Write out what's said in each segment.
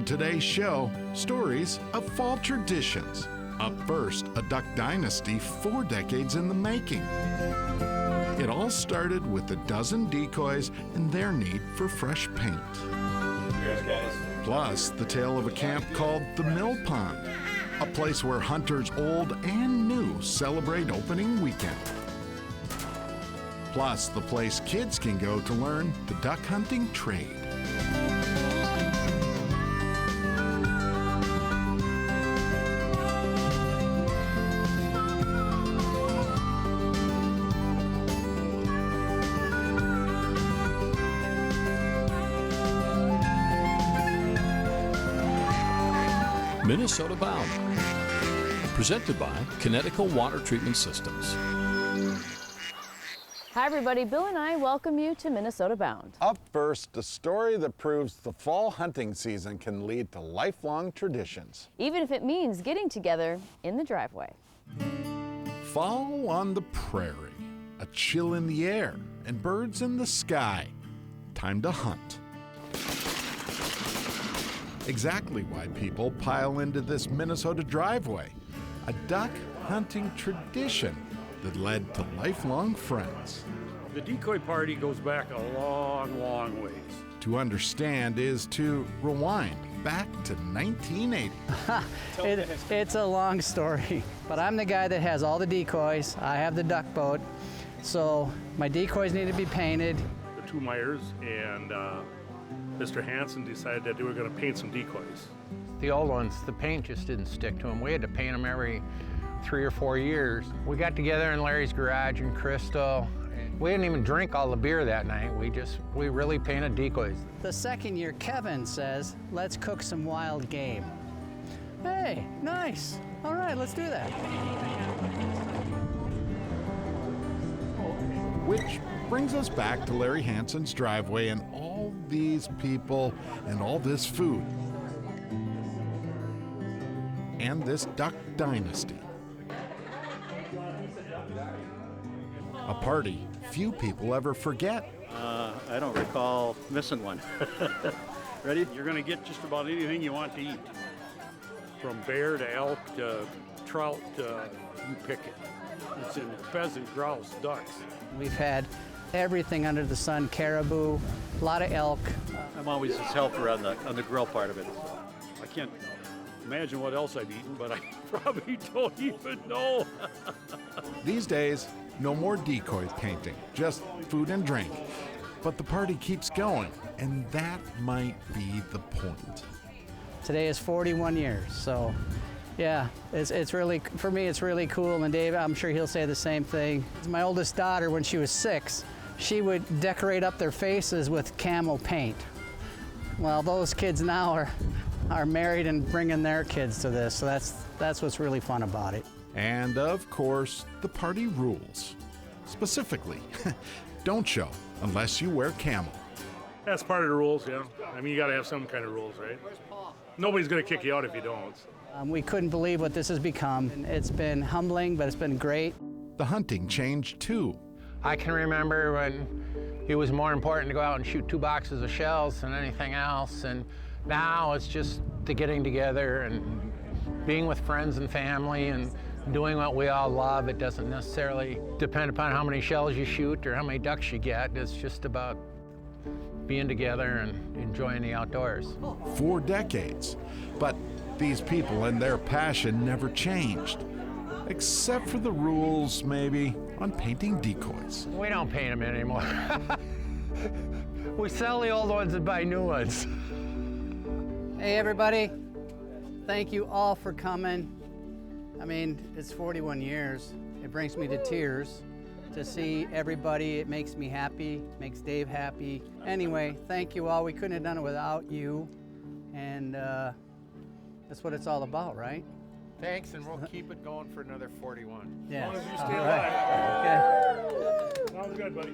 On today's show, stories of fall traditions. Up first, a duck dynasty 4 decades in the making. It all started with a dozen decoys and their need for fresh paint. Cheers, guys. Plus, the tale of a camp called the Mill Pond, a place where hunters old and new celebrate opening weekend. Plus, the place kids can go to learn the duck hunting trade. Minnesota Bound, presented by Connecticut Water Treatment Systems. Hi everybody, Bill and I welcome you to Minnesota Bound. Up first, a story that proves the fall hunting season can lead to lifelong traditions. Even if it means getting together in the driveway. Fall on the prairie, a chill in the air, and birds in the sky. Time to hunt. Exactly why people pile into this Minnesota driveway, a duck hunting tradition that led to lifelong friends. The decoy party goes back a long, long ways. To understand is to rewind back to 1980. It's a long story, but I'm the guy that has all the decoys. I have the duck boat, so my decoys need to be painted. The two Myers and Mr. Hanson decided that they were going to paint some decoys. The old ones, the paint just didn't stick to them. We had to paint them every 3 or 4 years. We got together in Larry's garage in Crystal. We didn't even drink all the beer that night. We really painted decoys. The second year, Kevin says, let's cook some wild game. Hey, nice. All right, let's do that. Which brings us back to Larry Hanson's driveway and all these people and all this food. And this duck dynasty. A party few people ever forget. I don't recall missing one. Ready? You're going to get just about anything you want to eat. From bear to elk to trout, you pick it. It's in pheasant, grouse, ducks. We've had everything under the sun, caribou, a lot of elk. I'm always his helper on the grill part of it. I can't imagine what else I've eaten, but I probably don't even know. These days, no more decoy painting, just food and drink. But the party keeps going, and that might be the point. Today is 41 years, so yeah, it's really, for me, it's really cool. And Dave, I'm sure he'll say the same thing. My oldest daughter, when she was 6, she would decorate up their faces with camel paint. Well, those kids now are married and bringing their kids to this, so that's what's really fun about it. And of course, the party rules. Specifically, don't show unless you wear camel. That's part of the rules, yeah. I mean, you got to have some kind of rules, right? Nobody's going to kick you out if you don't. We couldn't believe what this has become. It's been humbling, but it's been great. The hunting changed too. I can remember when it was more important to go out and shoot 2 boxes of shells than anything else, and now it's just the getting together and being with friends and family and doing what we all love. It doesn't necessarily depend upon how many shells you shoot or how many ducks you get. It's just about being together and enjoying the outdoors. 4 decades. But these people and their passion never changed. Except for the rules, maybe, on painting decoys. We don't paint them anymore. We sell the old ones and buy new ones. Hey everybody, thank you all for coming. I mean, it's 41 years. It brings me to tears to see everybody. It makes me happy, makes Dave happy. Anyway, thank you all. We couldn't have done it without you. And that's what it's all about, right? Thanks, and we'll keep it going for another 41. Yeah. As long as you stay All alive. right. Okay. Sounds good, buddy.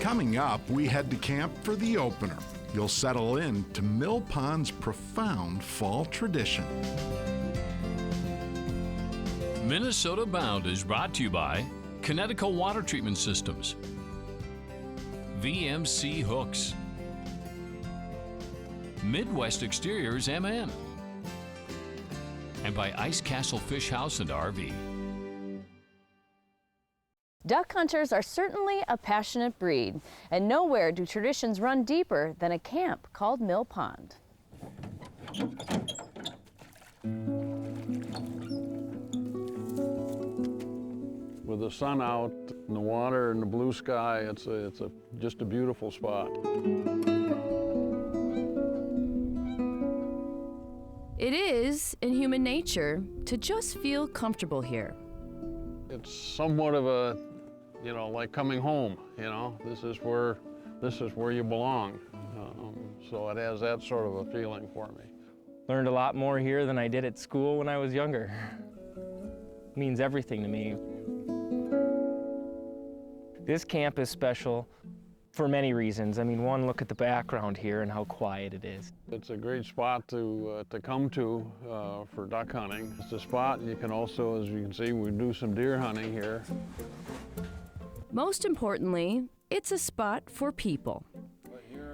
Coming up, we head to camp for the opener. You'll settle in to Mill Pond's profound fall tradition. Minnesota Bound is brought to you by Connecticut Water Treatment Systems. VMC Hooks, Midwest Exteriors MN, and by Ice Castle Fish House and RV. Duck hunters are certainly a passionate breed, and nowhere do traditions run deeper than a camp called Mill Pond. With the sun out and the water and the blue sky, it's just a beautiful spot. It is in human nature to just feel comfortable here. It's somewhat of a, like coming home, This is where you belong. So it has that sort of a feeling for me. Learned a lot more here than I did at school when I was younger. It means everything to me. This camp is special for many reasons. I mean, one, look at the background here and how quiet it is. It's a great spot to come to for duck hunting. It's a spot, and you can also, as you can see, we do some deer hunting here. Most importantly, it's a spot for people.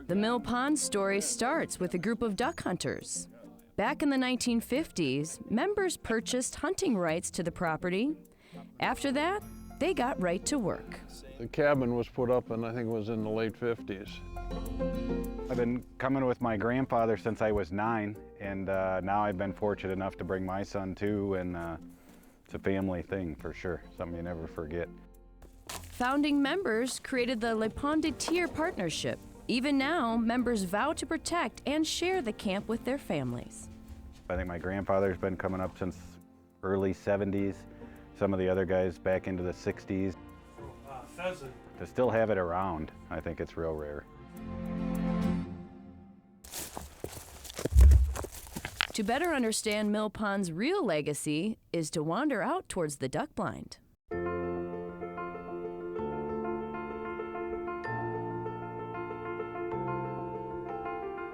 The Mill Pond story starts with a group of duck hunters. Back in the 1950s, members purchased hunting rights to the property. After that, they got right to work. The cabin was put up, and I think it was in the late 50s. I've been coming with my grandfather since I was 9, and now I've been fortunate enough to bring my son too, and it's a family thing for sure, something you never forget. Founding members created the Le Pond de Tir partnership. Even now, members vow to protect and share the camp with their families. I think my grandfather's been coming up since early 70s, some of the other guys back into the 60s. Pheasant. To still have it around, I think it's real rare. To better understand Mill Pond's real legacy is to wander out towards the duck blind.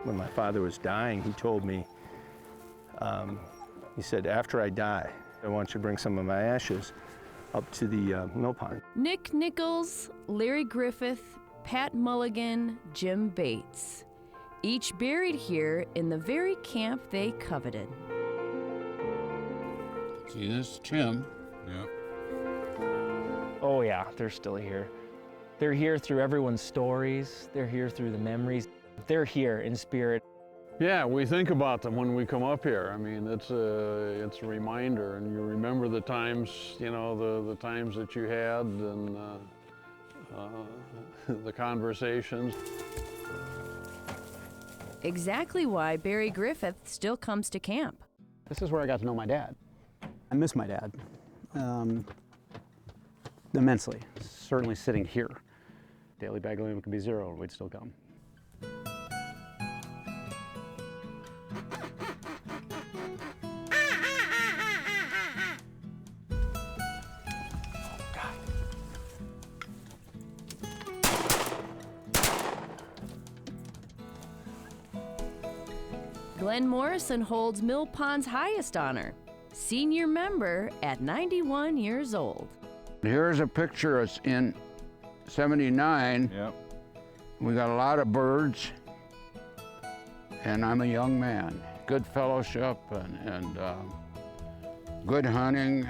When my father was dying, he told me, he said, after I die, I want you to bring some of my ashes up to the mill pond. Nick Nichols, Larry Griffith, Pat Mulligan, Jim Bates, each buried here in the very camp they coveted. See, this is Jim. Yep. Oh yeah, they're still here. They're here through everyone's stories. They're here through the memories. They're here in spirit. Yeah, we think about them when we come up here. I mean, it's a reminder, and you remember the times, the times that you had, and the conversations. Exactly why Barry Griffith still comes to camp. This is where I got to know my dad. I miss my dad immensely. Certainly sitting here. Daily bag limit could be 0 and we'd still come. Glenn Morrison holds Mill Pond's highest honor, senior member at 91 years old. Here's a picture us in '79. Yep. We got a lot of birds, and I'm a young man. Good fellowship and good hunting,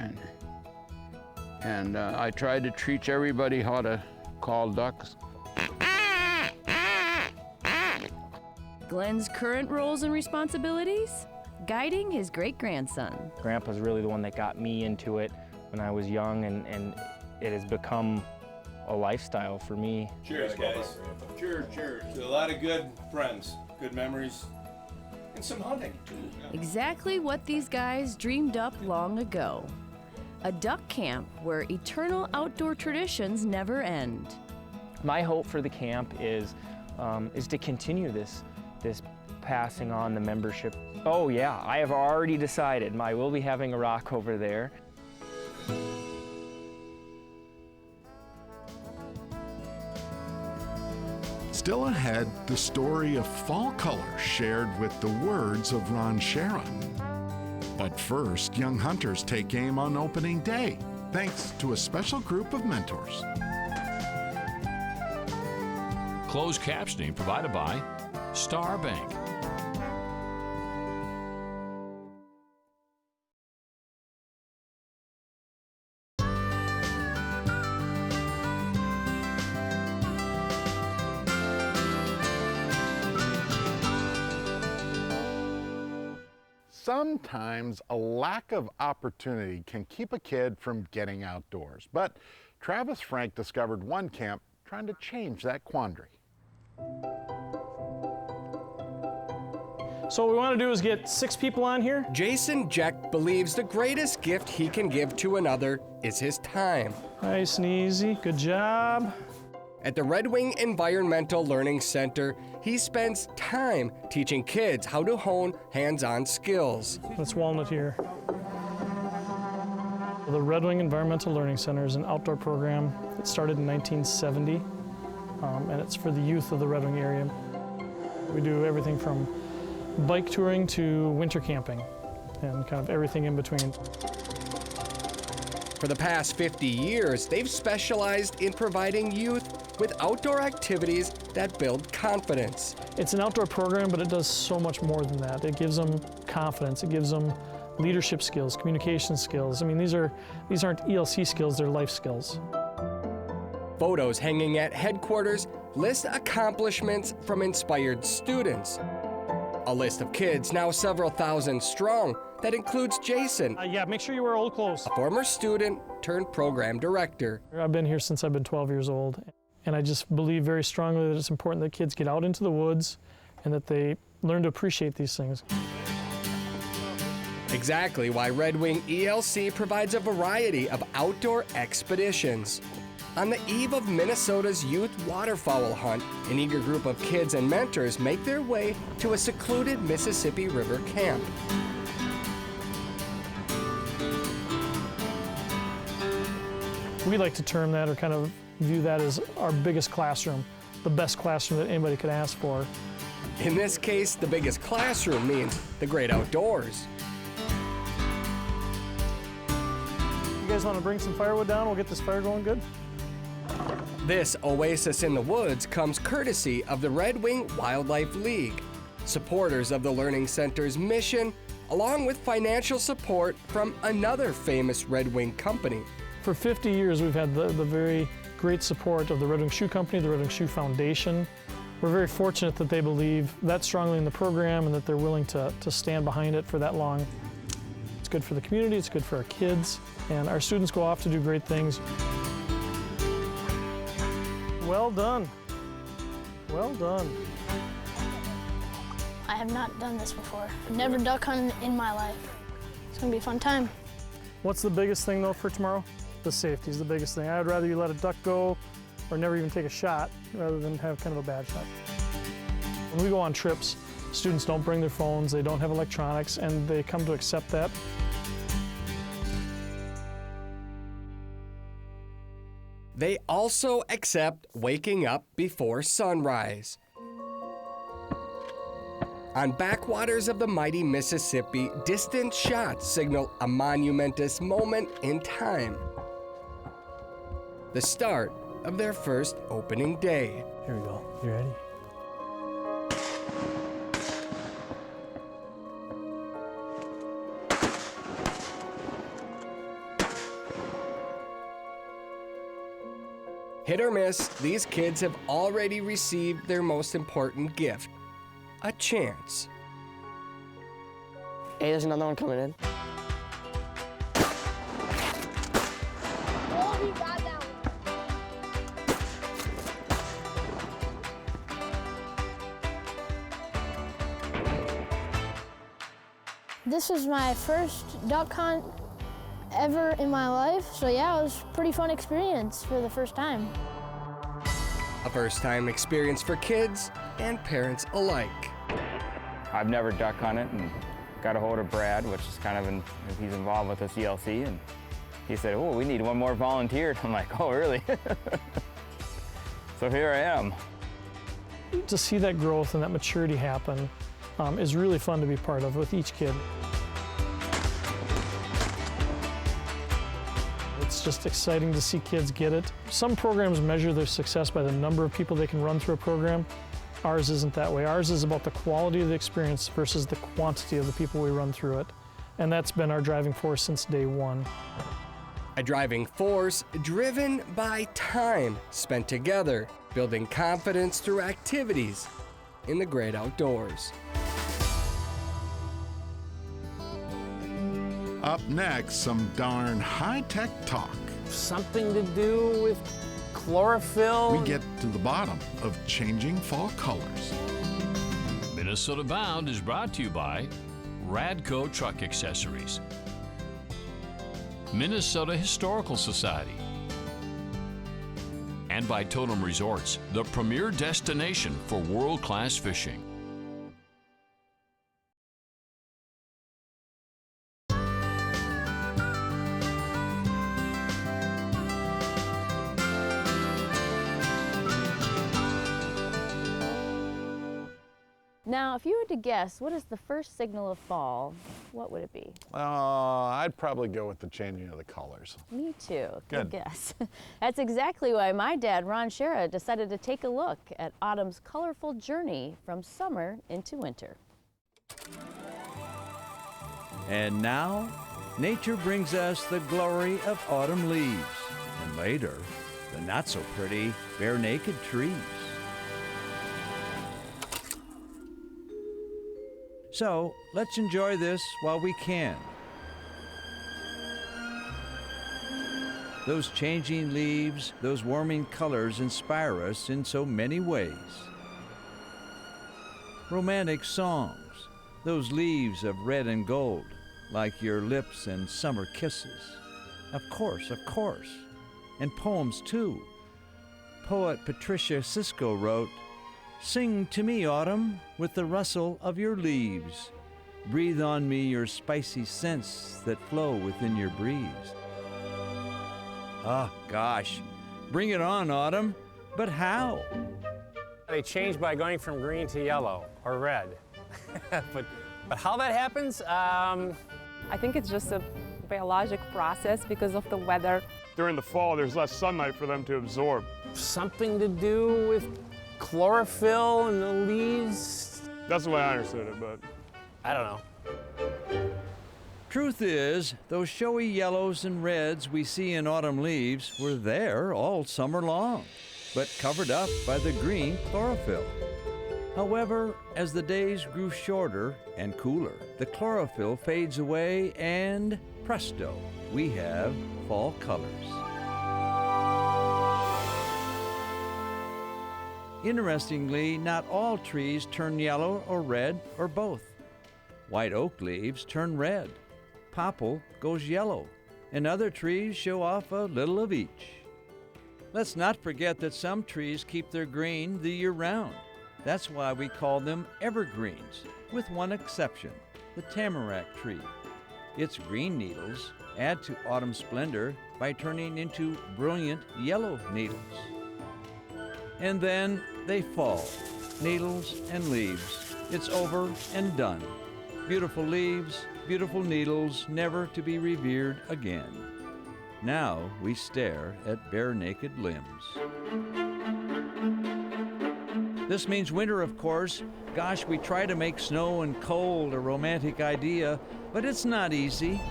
and I tried to teach everybody how to call ducks. Glenn's current roles and responsibilities? Guiding his great-grandson. Grandpa's really the one that got me into it when I was young, and it has become a lifestyle for me. Cheers, guys. Cheers, cheers. To a lot of good friends, good memories, and some hunting. Exactly what these guys dreamed up long ago. A duck camp where eternal outdoor traditions never end. My hope for the camp is to continue this passing on the membership. Oh yeah, I have already decided I will be having a rock over there. Still ahead, the story of fall color shared with the words of Ron Sharon. But first, young hunters take aim on opening day, thanks to a special group of mentors. Closed captioning provided by Star Bank. Sometimes a lack of opportunity can keep a kid from getting outdoors, but Travis Frank discovered one camp trying to change that quandary. So what we want to do is get 6 people on here. Jason Jeck believes the greatest gift he can give to another is his time. Nice and easy, good job. At the Red Wing Environmental Learning Center, he spends time teaching kids how to hone hands-on skills. That's Walnut here. The Red Wing Environmental Learning Center is an outdoor program that started in 1970, and it's for the youth of the Red Wing area. We do everything from bike touring to winter camping, and kind of everything in between. For the past 50 years, they've specialized in providing youth with outdoor activities that build confidence. It's an outdoor program, but it does so much more than that. It gives them confidence, it gives them leadership skills, communication skills. I mean, these aren't ELC skills, they're life skills. Photos hanging at headquarters list accomplishments from inspired students. A list of kids now several thousand strong that includes Jason. Yeah, make sure you wear old clothes. A former student turned program director. I've been here since I've been 12 years old, and I just believe very strongly that it's important that kids get out into the woods and that they learn to appreciate these things. Exactly why Red Wing ELC provides a variety of outdoor expeditions. On the eve of Minnesota's youth waterfowl hunt, an eager group of kids and mentors make their way to a secluded Mississippi River camp. We like to term that, or kind of view that as our biggest classroom, the best classroom that anybody could ask for. In this case, the biggest classroom means the great outdoors. You guys want to bring some firewood down? We'll get this fire going good. This oasis in the woods comes courtesy of the Red Wing Wildlife League, supporters of the Learning Center's mission, along with financial support from another famous Red Wing company. For 50 years, we've had the very great support of the Red Wing Shoe Company, the Red Wing Shoe Foundation. We're very fortunate that they believe that strongly in the program and that they're willing to stand behind it for that long. It's good for the community, it's good for our kids, and our students go off to do great things. Well done. Well done. I have not done this before. I've never duck hunted in my life. It's gonna be a fun time. What's the biggest thing though for tomorrow? The safety is the biggest thing. I'd rather you let a duck go or never even take a shot rather than have kind of a bad shot. When we go on trips, students don't bring their phones, they don't have electronics, and they come to accept that. They also accept waking up before sunrise. On backwaters of the mighty Mississippi, distant shots signal a monumentous moment in time. The start of their first opening day. Here we go. You ready? Hit or miss, these kids have already received their most important gift, a chance. Hey, there's another one coming in. Oh, he got that one. This was my first duck hunt ever in my life, so yeah, it was a pretty fun experience for the first time. A first-time experience for kids and parents alike. I've never duck hunted and got a hold of Brad, which is kind of, he's involved with this ELC, and he said, oh, we need one more volunteer. I'm like, oh, really? So here I am. To see that growth and that maturity happen is really fun to be part of with each kid. It's just exciting to see kids get it. Some programs measure their success by the number of people they can run through a program. Ours isn't that way. Ours is about the quality of the experience versus the quantity of the people we run through it. And that's been our driving force since day one. A driving force driven by time spent together, building confidence through activities in the great outdoors. Up next, some darn high-tech talk. Something to do with chlorophyll? We get to the bottom of changing fall colors. Minnesota Bound is brought to you by Radco Truck Accessories, Minnesota Historical Society, and by Totem Resorts, the premier destination for world-class fishing. Now, if you were to guess, what is the first signal of fall? What would it be? I'd probably go with the changing of the colors. Me too. Good. Guess. That's exactly why my dad, Ron Shera, decided to take a look at autumn's colorful journey from summer into winter. And now, nature brings us the glory of autumn leaves, and later, the not-so-pretty bare-naked trees. So, let's enjoy this while we can. Those changing leaves, those warming colors inspire us in so many ways. Romantic songs, those leaves of red and gold, like your lips and summer kisses. Of course. And poems too. Poet Patricia Sisko wrote, "Sing to me, autumn, with the rustle of your leaves. Breathe on me your spicy scents that flow within your breeze." Oh, gosh. Bring it on, autumn. But how? They change by going from green to yellow or red. but how that happens? I think it's just a biologic process because of the weather. During the fall, there's less sunlight for them to absorb. Something to do with chlorophyll in the leaves? That's the way I understood it, but I don't know. Truth is, those showy yellows and reds we see in autumn leaves were there all summer long, but covered up by the green chlorophyll. However, as the days grew shorter and cooler, the chlorophyll fades away and presto, we have fall colors. Interestingly, not all trees turn yellow or red or both. White oak leaves turn red, popple goes yellow, and other trees show off a little of each. Let's not forget that some trees keep their green the year round. That's why we call them evergreens, with one exception, the tamarack tree. Its green needles add to autumn splendor by turning into brilliant yellow needles. And then they fall, needles and leaves. It's over and done. Beautiful leaves, beautiful needles, never to be revered again. Now we stare at bare naked limbs. This means winter, of course. Gosh, we try to make snow and cold a romantic idea, but it's not easy.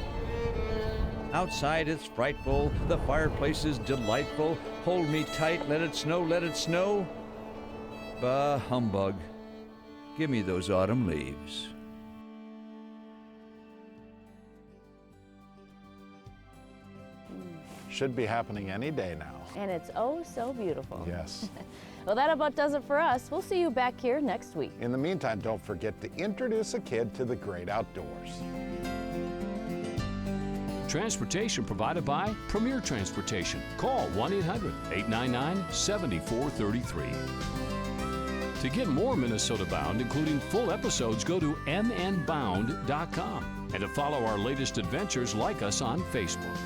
Outside it's frightful, the fireplace is delightful. Hold me tight, let it snow, let it snow. Bah, humbug. Give me those autumn leaves. Should be happening any day now. And it's oh so beautiful. Yes. Well, that about does it for us. We'll see you back here next week. In the meantime, don't forget to introduce a kid to the great outdoors. Transportation provided by Premier Transportation. Call 1-800-899-7433. To get more Minnesota Bound, including full episodes, go to mnbound.com. And to follow our latest adventures, like us on Facebook.